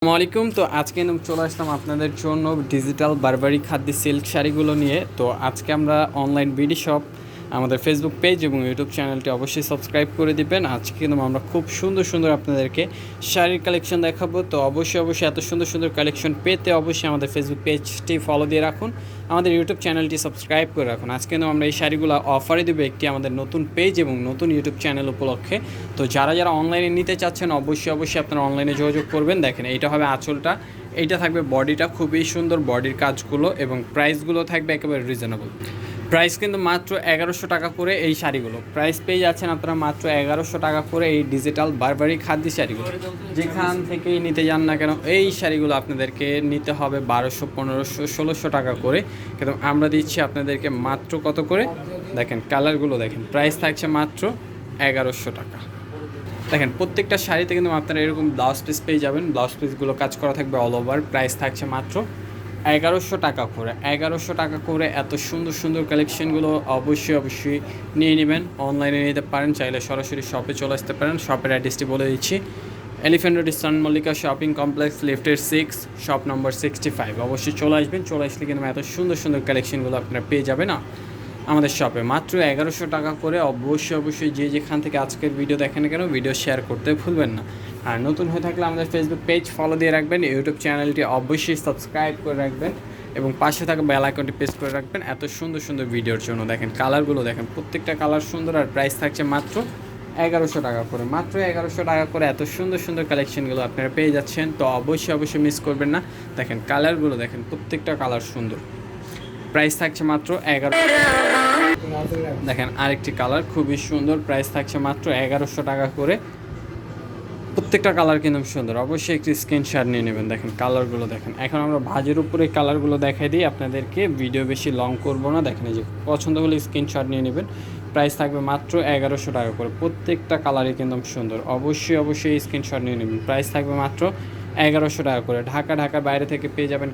আসসালামু আলাইকুম। তো আজকে চলে আসলাম আপনাদের জন্য ডিজিটাল বারবারি খাদি সিল্ক শাড়িগুলো নিয়ে। তো আজকে আমরা অনলাইন বিডি শপ আমাদের ফেসবুক পেজ এবং ইউটিউব চ্যানেলটি অবশ্যই সাবস্ক্রাইব করে দিবেন। আজকে কিন্তু আমরা খুব সুন্দর সুন্দর আপনাদেরকে শাড়ির কালেকশন দেখাবো। তো অবশ্যই এত সুন্দর সুন্দর কালেকশন পেতে অবশ্যই আমাদের ফেসবুক পেজটি ফলো দিয়ে রাখুন, আমাদের ইউটিউব চ্যানেলটি সাবস্ক্রাইব করে রাখুন। আজকে কিন্তু আমরা এই শাড়িগুলো অফারে দেবো একটি আমাদের নতুন পেজ এবং নতুন ইউটিউব চ্যানেল উপলক্ষে। তো যারা অনলাইনে নিতে চাচ্ছেন অবশ্যই আপনারা অনলাইনে যোগাযোগ করবেন। দেখেন এইটা হবে আঁচলটা, এইটা থাকবে বডিটা, খুবই সুন্দর বডির কাজগুলো এবং প্রাইসগুলো থাকবে একেবারে রিজনেবল। প্রাইস কিন্তু মাত্র 1100 টাকা করে এই শাড়িগুলো প্রাইস পেয়ে যাচ্ছেন আপনারা মাত্র 1100 টাকা করে এই ডিজিটাল বারবারি খাদি শাড়িগুলো। যেখান থেকেই নিতে যান না কেন এই শাড়িগুলো আপনাদেরকে নিতে হবে 1200, 1500, 1600 টাকা করে, কিন্তু আমরা দিচ্ছি আপনাদেরকে মাত্র কত করে দেখেন, কালারগুলো দেখেন, প্রাইস থাকছে মাত্র 1100 টাকা। দেখেন প্রত্যেকটা শাড়িতে কিন্তু আপনারা এরকম ব্লাউজ পিস পেয়ে যাবেন, ব্লাউজ পিসগুলো কাজ করা থাকবে অল ওভার। প্রাইস থাকছে মাত্র 1100 টাকা করে। 1100 টাকা করে এত সুন্দর সুন্দর কালেকশনগুলো অবশ্যই নিয়ে নেবেন। অনলাইনে নিতে পারেন, চাইলে সরাসরি শপে চলে আসতে পারেন। শপের অ্যাড্রেসটি বলে দিচ্ছি, elephant road eastern Mallika shopping complex, লিফটের 6, শপ নম্বর 65। অবশ্যই চলে আসবেন, চলে আসলে কিন্তু এত সুন্দর সুন্দর কালেকশনগুলো আপনারা পেয়ে যাবেন না আমাদের শপে মাত্র 1100 টাকা করে। অবশ্যই যে যেখান থেকে আজকের ভিডিও দেখেন কেন ভিডিও শেয়ার করতে ভুলবেন না। আর নতুন হয়ে থাকলে আমাদের ফেসবুক পেজ ফলো দিয়ে রাখবেন, ইউটিউব চ্যানেলটি অবশ্যই সাবস্ক্রাইব করে রাখবেন এবং পাশে থাকা বেল আইকনটি প্রেস করে রাখবেন এত সুন্দর সুন্দর ভিডিওর জন্য। দেখেন কালারগুলো দেখেন, প্রত্যেকটা কালার সুন্দর আর প্রাইস থাকছে মাত্র 1100 টাকা করে। মাত্র 1100 টাকা করে এত সুন্দর সুন্দর কালেকশনগুলো আপনারা পেয়ে যাচ্ছেন। তো অবশ্যই মিস করবেন না। দেখেন কালারগুলো দেখেন, প্রত্যেকটা কালার সুন্দর, প্রাইস থাকছে মাত্র 1100। দেখেন আরেকটি কালার খুবই সুন্দর, প্রাইস থাকছে মাত্র 1100 টাকা করে। প্রত্যেকটা কালার কিন্তু সুন্দর, অবশ্যই একটি স্ক্রিনশট নিয়ে নেবেন। দেখেন কালারগুলো দেখেন। এখন আমরা ভাজের উপরে কালারগুলো দেখাই দিই আপনাদেরকে, ভিডিও বেশি লং করব না। দেখেন এই যে পছন্দ হলে স্ক্রিনশট নিয়ে নেবেন। প্রাইস থাকবে মাত্র 1100 টাকা করে। প্রত্যেকটা কালারই কিন্তু সুন্দর, অবশ্যই স্ক্রিনশট নিয়ে নেবেন। প্রাইস থাকবে মাত্র 1100 টাকা করে। ঢাকার বাইরে থেকে পেয়ে যাবেন।